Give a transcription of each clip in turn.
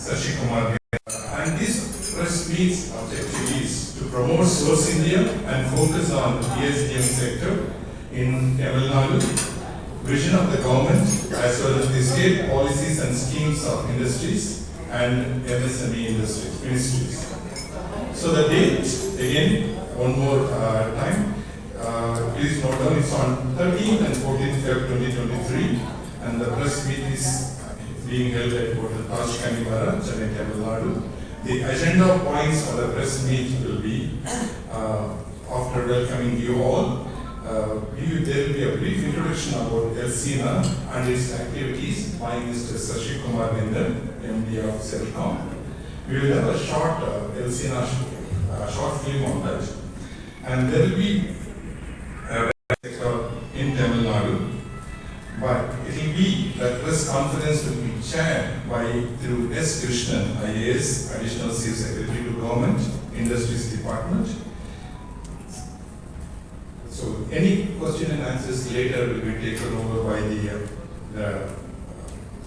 Sashi Kumar. And this press meet's objective is to promote Source India and focus on the ESDM sector in Tamil Nadu, vision of the government as well as the state policies and schemes of industries and MSME industries, ministries. So the date, again, one more time, please note down, it's on 13th and 14th February 2023, and the press meet is being held at Hotel Taj Kanivara, Chennai, Tamil Nadu. The agenda points for the press meet will be, after welcoming you all, there will be a brief introduction about LCNA and its activities by Mr. Sashi Kumar Nindal, MD of Celcom. We will have a short LCNA short film on that. And there will be a sector in Tamil Nadu, but it will be, the press conference will be chaired by through S. Krishnan, IAS, Additional Chief Secretary to Government, Industries Department. So any question and answers later will be taken over by the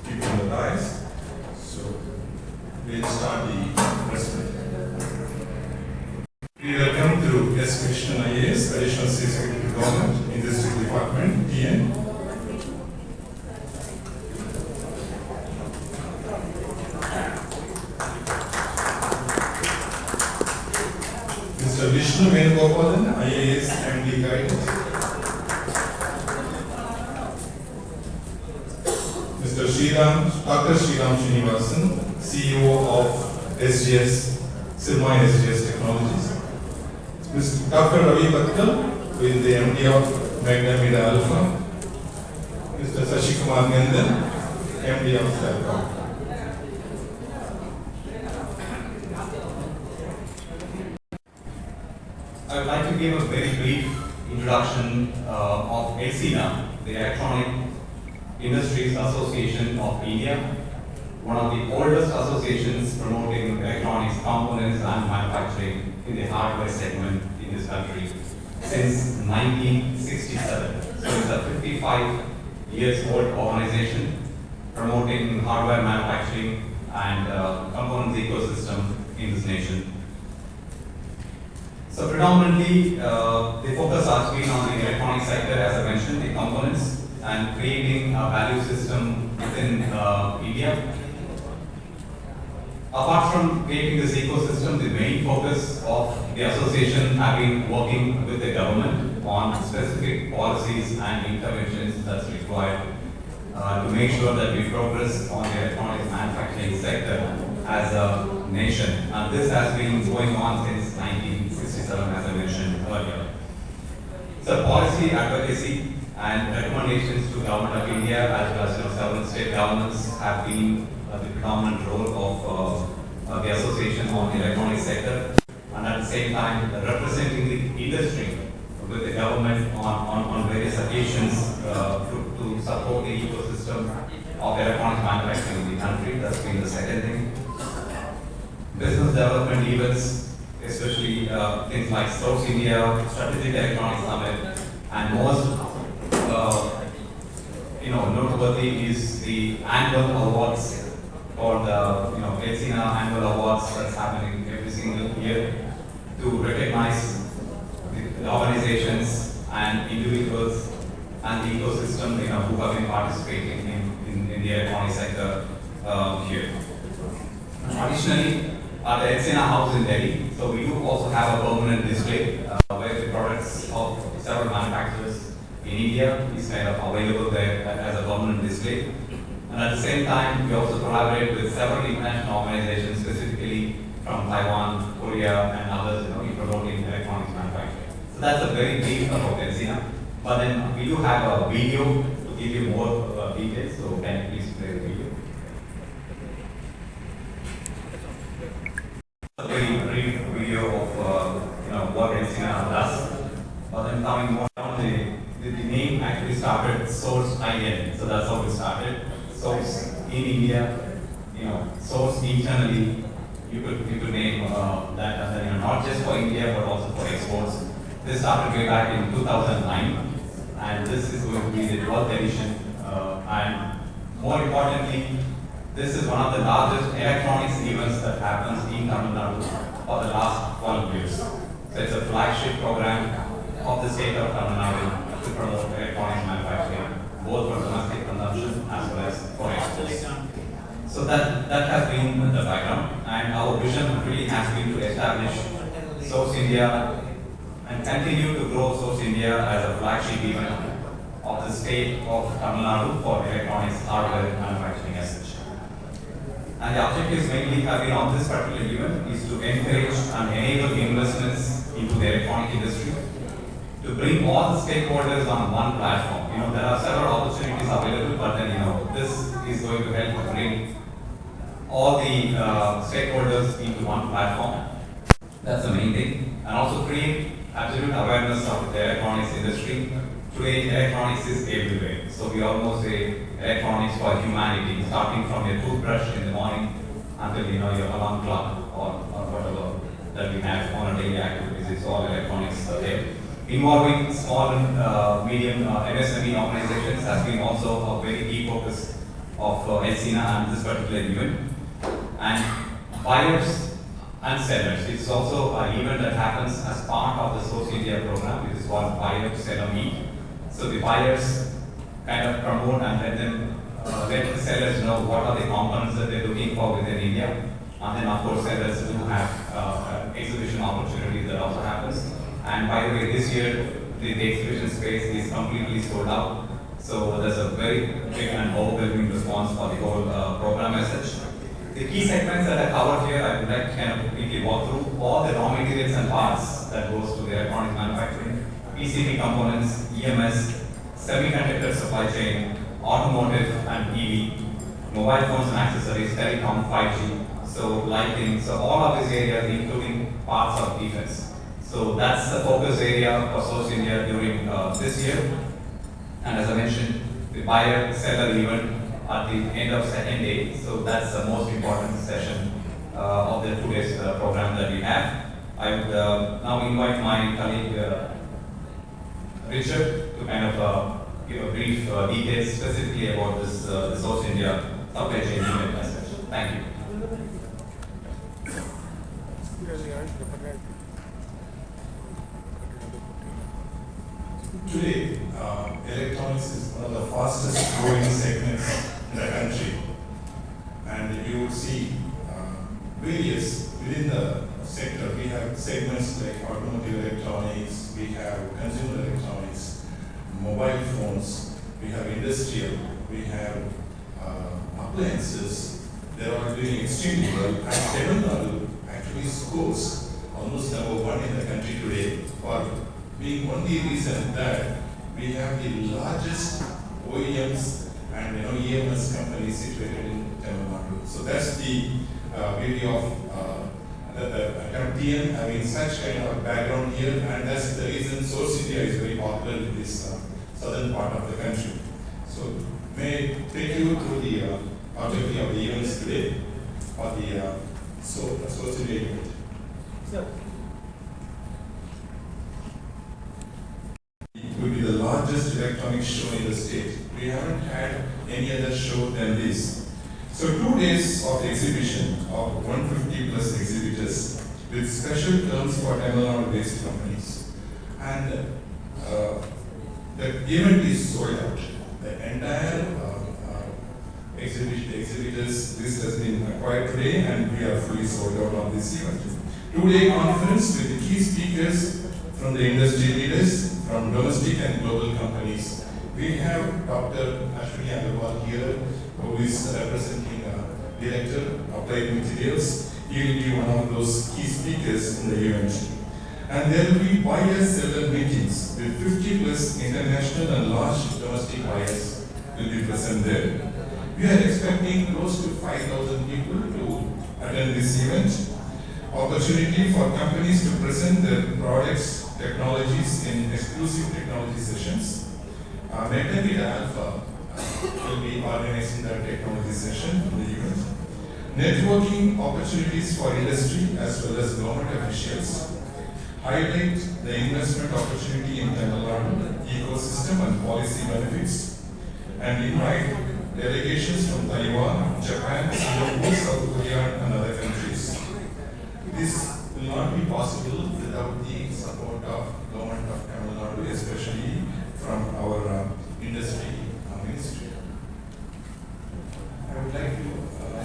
people on the dais. So we'll start the press meet. We welcome through S. Krishnan, IAS, Additional Chief Secretary to Government, Industries Department, TN. Mr. Vishnu Venugopalan, IAS, MD Guide. Mr. Dr. Sriram Srinivasan, CEO of SGS, Sirma SGS Technologies. Mr. Dr. Ravi Bhattal, with the MD of Magnamida Alpha. Mr. Sashi Kumar Nindal, MD of Celcom. I would like to give a very brief introduction of ELSINA, the Electronic Industries Association of India, one of the oldest associations promoting electronics components and manufacturing in the hardware segment in this country since 1967. So it's a 55 years old organization promoting hardware manufacturing and components ecosystem in this nation. So predominantly, the focus has been on the electronic sector, as I mentioned, the components, and creating a value system within India. Apart from creating this ecosystem, the main focus of the association have been working with the government on specific policies and interventions that's required to make sure that we progress on the electronics manufacturing sector as a nation. And this has been going on since 1967, as I mentioned earlier. So policy advocacy and recommendations to Government of India as well as several state governments have been the predominant role of the association on the electronics sector, and at the same time representing the industry with the government on various occasions to support the ecosystem of electronics manufacturing in the country. That's been the second thing. Business development events, especially things like Source India, Strategic Electronics Summit, and most noteworthy is the annual awards or the ELSINA annual awards that's happening every single year to recognize the organizations and individuals and the ecosystem who have been participating in the electronic sector here. Additionally, at the ELSINA house in Delhi, so we do also have a permanent display where the products of several manufacturers in India is kind of available there as a permanent display. And at the same time, we also collaborate with several international organizations, specifically from Taiwan, Korea, and others, in promoting electronics manufacturing. So that's a very brief about ELSINA. But then we do have a video to give you more details. So can you please play the video? A very brief video of what ELSINA does. But then coming more down, the name actually started Source IN. So that's how it started. Source in India, source internally, you could name that, not just for India but also for exports. This started way back in 2009, and this is going to be the 12th edition. And more importantly, This is one of the largest electronics events that happens in Tamil Nadu for the last 12 years. So it's a flagship program of the state of Tamil Nadu to promote electronics manufacturing, both for domestic consumption as well as for exports. So that has been the background, and our vision really has been to establish Source India and continue to grow Source India as a flagship event of the state of Tamil Nadu for electronics hardware manufacturing as such. And the objectives mainly have been of this particular event is to encourage and enable investments into the electronic industry, to bring all the stakeholders on one platform. There are several opportunities available, but then this is going to help to bring all the stakeholders into one platform. That's the main thing. And also create absolute awareness of the electronics industry. Today, electronics is everywhere. So we almost say electronics for humanity, starting from your toothbrush in the morning until your alarm clock or whatever that we have on a daily activities. It's all electronics there. Involving small and medium MSME organizations has been also a very key focus of ELSINA and this particular event. And buyers and sellers. It's also an event that happens as part of the Source India program, which is called Buyer Seller Meet. So the buyers kind of promote and let the sellers know what are the components that they're looking for within India. And then of course sellers do have exhibition opportunities that also happens. And by the way, this year the exhibition space is completely sold out. So there's a very big and overwhelming response for the whole program as such. The key segments that are covered here, I would like to kind of quickly walk through all the raw materials and parts that goes to the electronic manufacturing, PCB components, EMS, semiconductor supply chain, automotive and EV, mobile phones and accessories, telecom, 5G, so lighting, so all of these areas including parts of defense. So that's the focus area for Source India during this year. And as I mentioned, the buyer seller event at the end of second day. So that's the most important session of the today's program that we have. I would now invite my colleague Richard to kind of give a brief details specifically about this the Source India supply chain event as such. Thank you. Today, electronics is one of the fastest growing segments in the country, and you will see various within the sector. We have segments like automotive electronics, we have consumer electronics, mobile phones, we have industrial, we have appliances. They are all doing extremely well, and Tamil Nadu actually scores almost number one in the country today for being only reason that we have the largest OEMs and EMS companies situated in Tamil Nadu. So that's the beauty of the kind of TN having such kind of background here, and that's the reason Source India is very popular in this southern part of the country. So may I take you through the objective of the events today or the Source India event. Sir. It will be the largest electronics show in the state. We haven't had any other show than this. So 2 days of exhibition of 150 plus exhibitors with special terms for Tamil Nadu based companies. And the event is sold out. The entire exhibitors list has been acquired today, and we are fully sold out on this event. 2-day conference with the key speakers from the industry leaders, from domestic and global companies. We have Dr. Ashwini Agarwal here, who is representing Director Applied Materials. He will be one of those key speakers in the event. And there will be buyer-seller meetings with 50 plus international and large domestic buyers will be present there. We are expecting close to 5,000 people to attend this event. Opportunity for companies to present their products, technologies in exclusive technology sessions. Metavita Alpha will be organizing that technology session in the event. Networking opportunities for industry as well as government officials. Highlight the investment opportunity in Tamil Nadu ecosystem and policy benefits. And invite delegations from Taiwan, Japan, Singapore, South Korea, and other countries. This will not be possible without the support of Government of Tamil Nadu, especially from our industry ministry. I would like to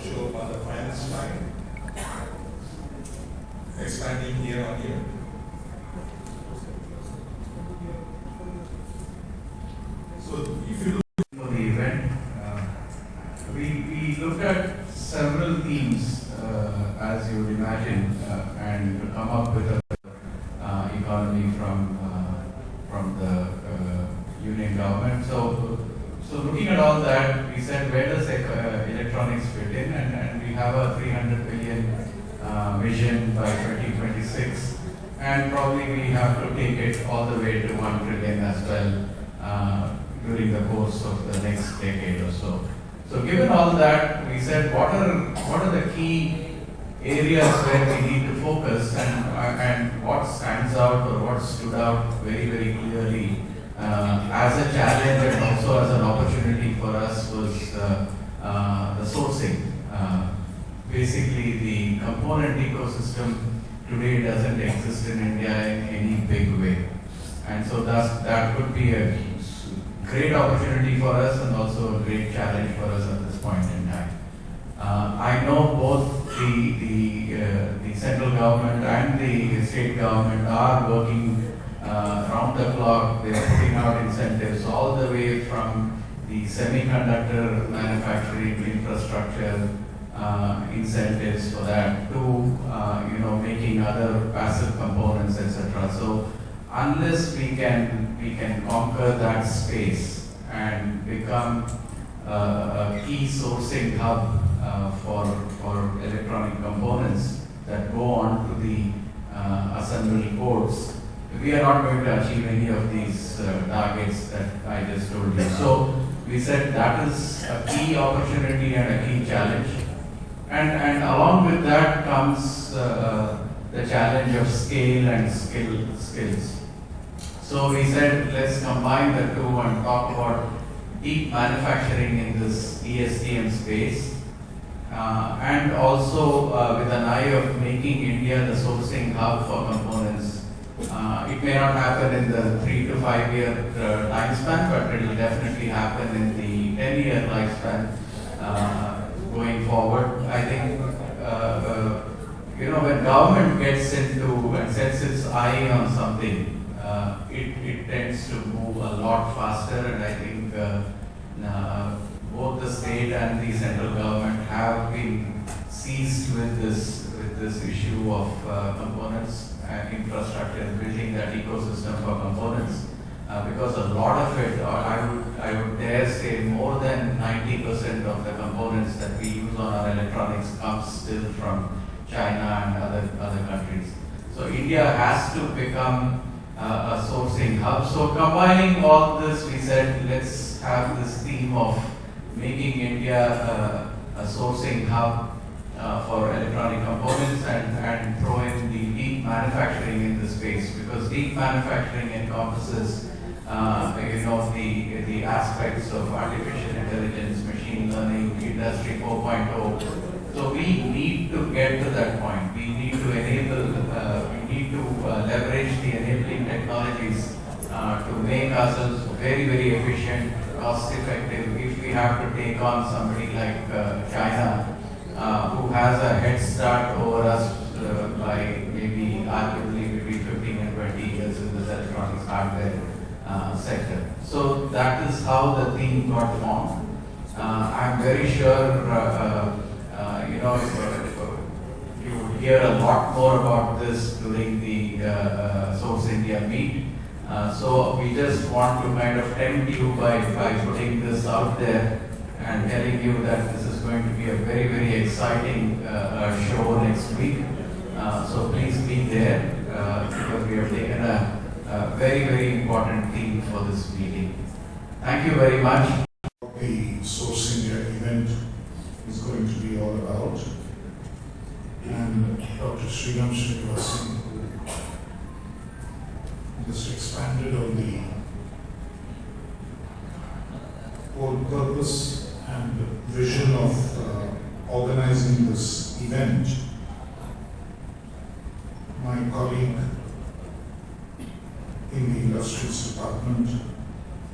show up on the final slide, expanding year on year. So if you look for the event, we looked at several themes, as you would imagine, and to come up with a economy from the union government. So looking at all that, we said, where does electronics fit in? And we have a 300 billion vision by 2026, and probably we have to take it all the way to 1 trillion as well during the course of the next decade or so. So given all that, we said, what are the key areas where we need to focus, and what stands out or what stood out very, very clearly as a challenge and also as an opportunity for us was the sourcing. Basically, the component ecosystem today doesn't exist in India in any big way, and so that could be a great opportunity for us and also a great challenge for us at this point in time. I know both the central government and the state government are working round the clock. They are putting out incentives all the way from the semiconductor manufacturing infrastructure incentives for that to making other passive components, etc. So unless we can conquer that space and become a key sourcing hub for electronic components that go on to the assembly ports, we are not going to achieve any of these targets that I just told you. So we said that is a key opportunity and a key challenge. And along with that comes the challenge of scale and skills. So we said, let's combine the two and talk about deep manufacturing in this ESDM space, and also with an eye of making India the sourcing hub for components. It may not happen in the 3 to 5 year time span, but it will definitely happen in the 10-year lifespan going forward. I think when government gets into and sets its eye on something, it tends to move a lot faster, and I think both the state and the central government have been seized with this issue of components and infrastructure, building that ecosystem for components, because a lot of it, or I would dare say more than 90% of the components that we use on our electronics comes still from China and other countries. So India has to become a sourcing hub. So combining all this, we said, let's have this theme of making India a sourcing hub for electronic components and throw in the deep manufacturing in the space, because deep manufacturing encompasses the aspects of artificial intelligence, machine learning, industry 4.0. So we need to get to that point. We need to leverage the enabling technologies to make ourselves very, very efficient, cost effective. If we have to take on somebody like China, who has a head start over us by maybe arguably between 15 and 20 years in this electronics hardware sector. So that is how the theme got formed. I'm very sure you would hear a lot more about this during the Source India meet. So we just want to kind of tempt you by putting this out there and telling you that this is going to be a very, very exciting show next week. So please be there because we have taken a very, very important theme for this meeting. Thank you very much. The Source India event is going to be all about. And Dr. Sriram Srinivasan, who just expanded on the whole purpose and and vision of organizing this event, my colleague in the Industries Department,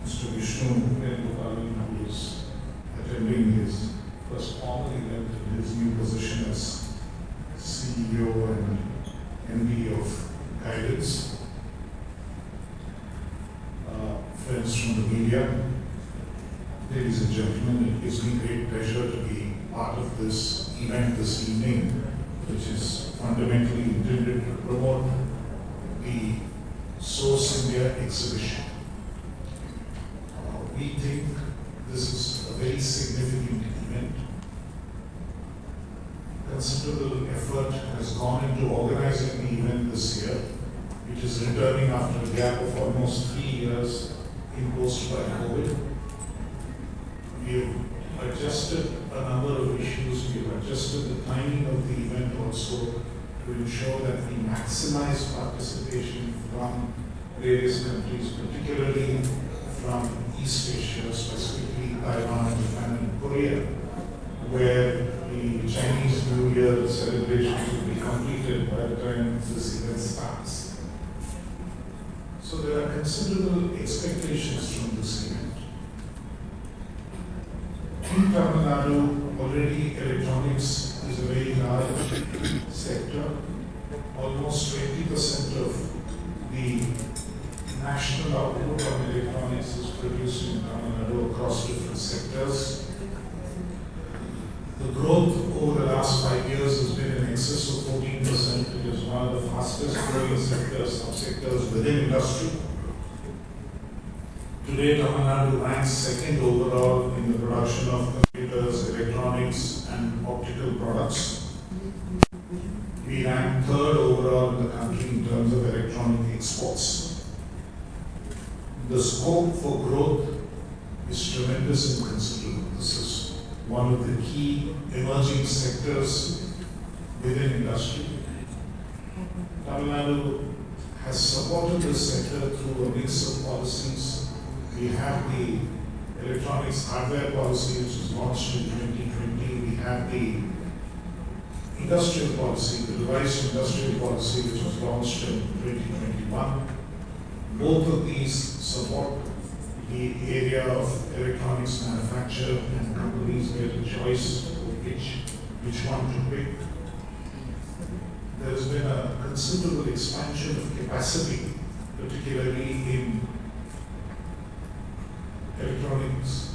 Mr. Vishnu, who is attending his first formal event in his new position as CEO and MD of Guidance, friends from the media, ladies and gentlemen, it gives me great pleasure to be part of this event this evening, which is fundamentally intended to promote the Source India exhibition. We think this is a very significant event. Considerable effort has gone into organizing the event this year, which is returning after a gap of almost 3 years imposed by COVID. We have adjusted a number of issues. We have adjusted the timing of the event also to ensure that we maximize participation from various countries, particularly from East Asia, specifically Taiwan, Japan, and Korea, where the Chinese New Year celebrations will be completed by the time this event starts. So there are considerable expectations from this event. In Tamil Nadu, already electronics is a very large sector. Almost 20% of the national output of electronics is produced in Tamil Nadu across different sectors. The growth over the last 5 years has been in excess of 14%. It is one of the fastest growing sectors, subsectors within industry. Today, Tamil Nadu ranks second overall in the production of computers, electronics, and optical products. We rank third overall in the country in terms of electronic exports. The scope for growth is tremendous and considerable. This is one of the key emerging sectors within industry. Tamil Nadu has supported this sector through a mix of policies. We have the electronics hardware policy, which was launched in 2020. We have the industrial policy, the revised industrial policy, which was launched in 2021. Both of these support the area of electronics manufacture, and companies get a choice of which one to pick. There has been a considerable expansion of capacity, particularly in electronics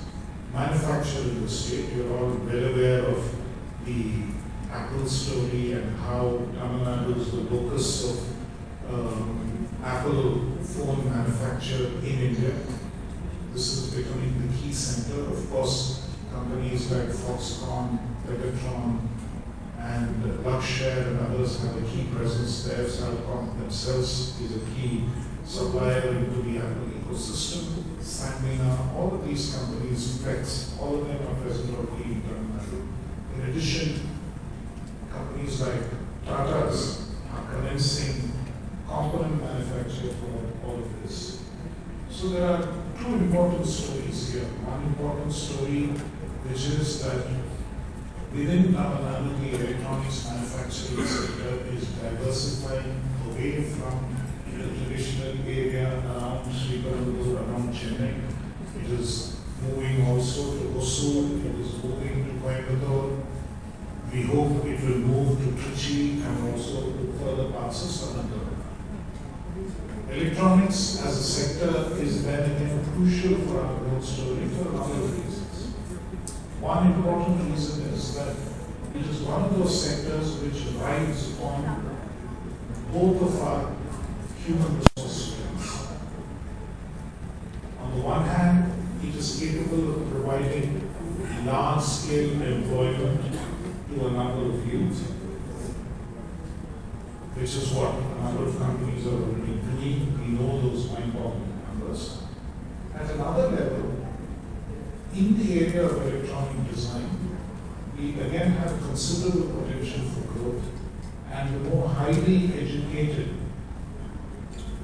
manufacture in the state. You're all well aware of the Apple story and how Tamil Nadu is the locus of Apple phone manufacture in India. This is becoming the key center. Of course, companies like Foxconn, Pegatron, and Luxshare and others have a key presence there. Cellcom themselves is a key supplier into the Apple ecosystem. Sanmina, all of these companies, Flex, all of them are present already in Tamil Nadu. In addition, companies like Tata's are commencing component manufacture for all of this. So there are two important stories here. One important story, which is that within Tamil Nadu, the electronics manufacturing sector is diversifying away from the traditional area around Sriperumbudur, around Chennai. It is moving also to Hosur, it is moving to Coimbatore. We hope it will move to Trichy and also to further parts of southern Tamil Nadu. Electronics as a sector is then again crucial for our growth story for a number of reasons. One important reason is that it is one of those sectors which rides on both of our human resource strengths. On the one hand, it is capable of providing large-scale employment to a number of youth, which is what a number of companies are already doing. We know those mind-boggling numbers. At another level, in the area of electronic design, we again have considerable potential for growth, and the more highly educated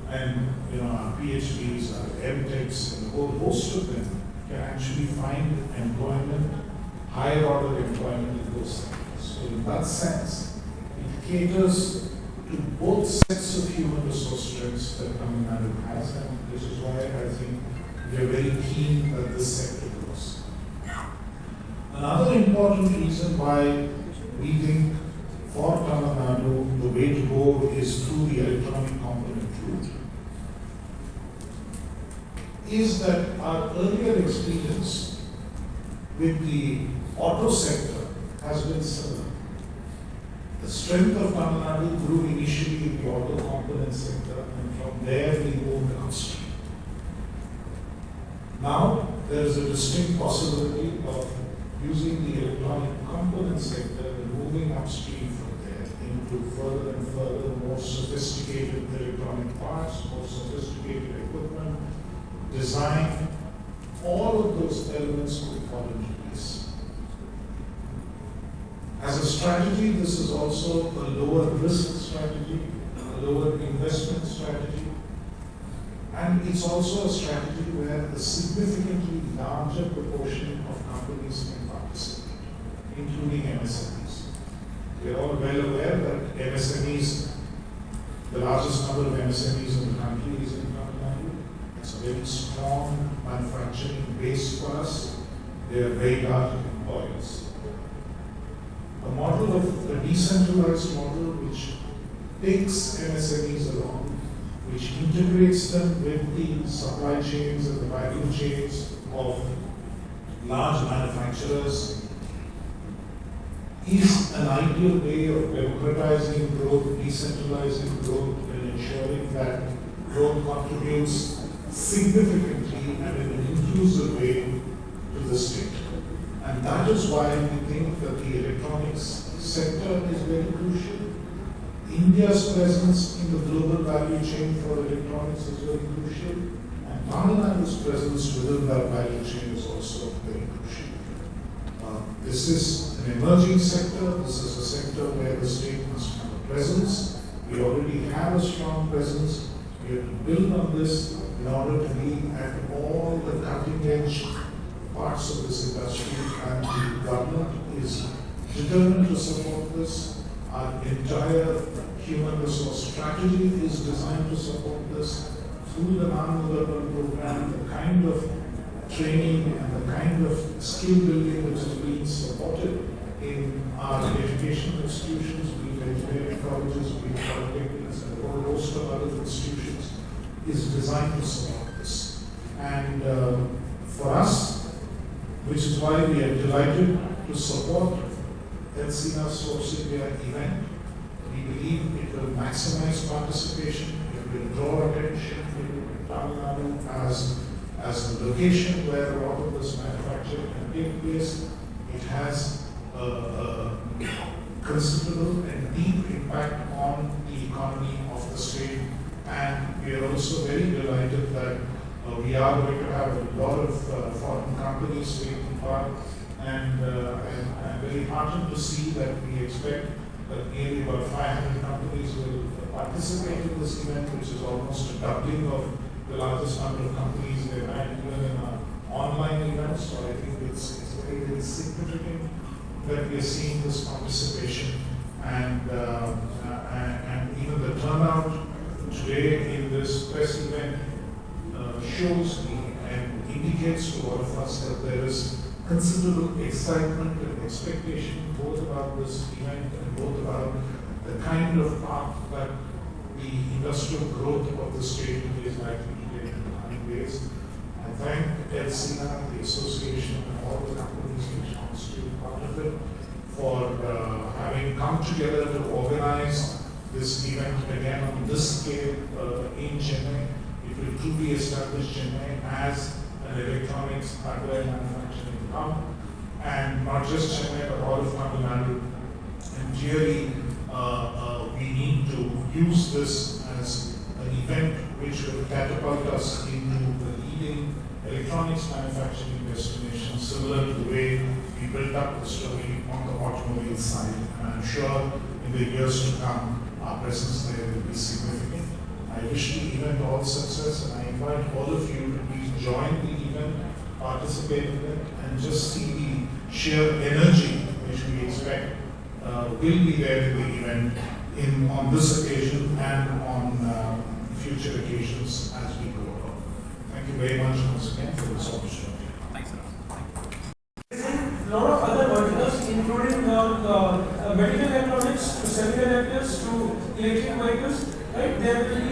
and our PhDs, our MTechs, and a whole host of them can actually find employment higher order employment in those sectors. So in that sense, it caters to both sets of human resource strengths that Tamil Nadu has, and this is why I think we are very keen that this sector grows. Another important reason why we think for Tamil Nadu the way to go is through the electronic component route is that our earlier experience with the auto sector has been similar. The strength of Tamil Nadu grew initially in the auto component sector, and from there we moved upstream. Now there is a distinct possibility of using the electronic component sector and moving upstream from there into further and further more sophisticated electronic parts, more sophisticated equipment, design. All of those elements could fall into place. As a strategy, this is also a lower risk strategy, a lower investment strategy, and it's also a strategy where a significantly larger proportion of companies can participate, including MSMEs. We are all well aware that MSMEs, the largest number of MSMEs in the country is in Tamil Nadu. It's a very strong manufacturing base for us. They are very large employers. A model of a decentralized model which takes MSMEs along, which integrates them with the supply chains and the value chains of large manufacturers, is an ideal way of democratizing growth, decentralizing growth, and ensuring that growth contributes significantly and in an inclusive way to the state. And that is why we think that the electronics sector is very crucial. India's presence in the global value chain for electronics is very crucial, and Tamil Nadu's presence within that value chain is also very crucial. This is an emerging sector. This is a sector where the state must have a presence. We already have a strong presence. We have to build on this in order to be at all the cutting edge parts of this industry, and the government is determined to support this. Our entire human resource strategy is designed to support this through the non-development program, the kind of training and the kind of skill building which is being supported in our educational institutions, be it engineering colleges, be it polytechnics, and a whole host of other institutions, is designed to support this. And for us, which is why we are delighted to support Elsina Source India event. We believe it will maximize participation, it will draw attention to Tamil Nadu as a location where a lot of this manufacturing can take place. It has a considerable and deep impact on the economy of the state, and we are also very delighted that we are going to have a lot of foreign companies taking part, and I'm very heartened to see that we expect that nearly about 500 companies will participate in this event, which is almost a doubling of the largest number of companies they've had even in an online event. So I think it's very, very significant that we are seeing this participation, and even the turnout today in this press event shows me and indicates to all of us that there is considerable excitement and expectation both about this event and both about the kind of path that the industrial growth of the state is likely to take in the coming days. I thank Elsina, the association, and all the companies which constitute part of it for having come together to organize this event again on this scale in Chennai. It will truly establish Chennai as an electronics hardware manufacturing hub, and not just Chennai but all of Tamil Nadu. And clearly, we need to use this as an event which will catapult us into the leading electronics manufacturing destination, similar to the way we built up the story on the automobile side. And I'm sure in the years to come, our presence there will be significant. I wish the event all success, and I invite all of you to please join the event, participate in it, and just see sheer energy which we expect will be there to the event on this occasion and on future occasions as we go along. Thank you very much once again for this opportunity. A lot of other verticals, including medical electronics to semiconductors to electric vehicles. Right? There will be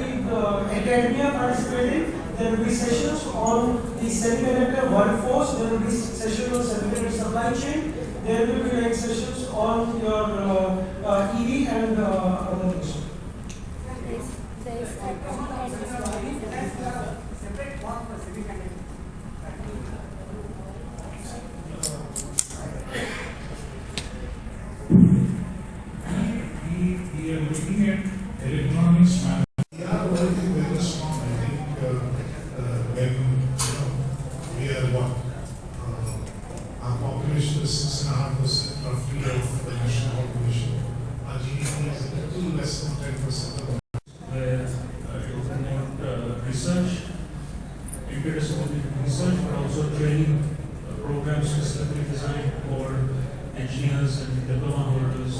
academia participating. There will be sessions on the semiconductor workforce. There will be sessions on semiconductor supply chain. There will be sessions on your EV and other things. We are looking at electronics management. We are working very strong. I think when we are our population is 6.5% roughly of the national population. Our GDP is a little less than 10% of where it will promote research, interdisciplinary research, but also training programs specifically designed for engineers and diploma holders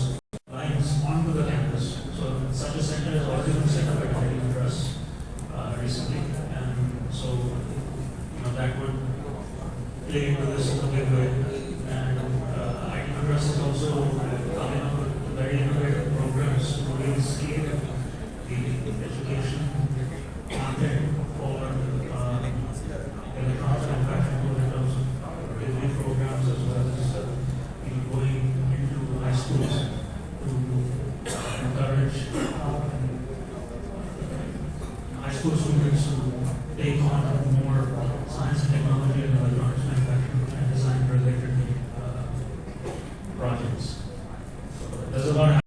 lines onto the campus. So such a center has already been set up at Therapeutic Supervision recently, and so that would play into this in a big way. And IT Trust is also coming up with very innovative programs to really scale the education content for electronics manufacturing in terms of degree programs as well as going into high schools to encourage high school students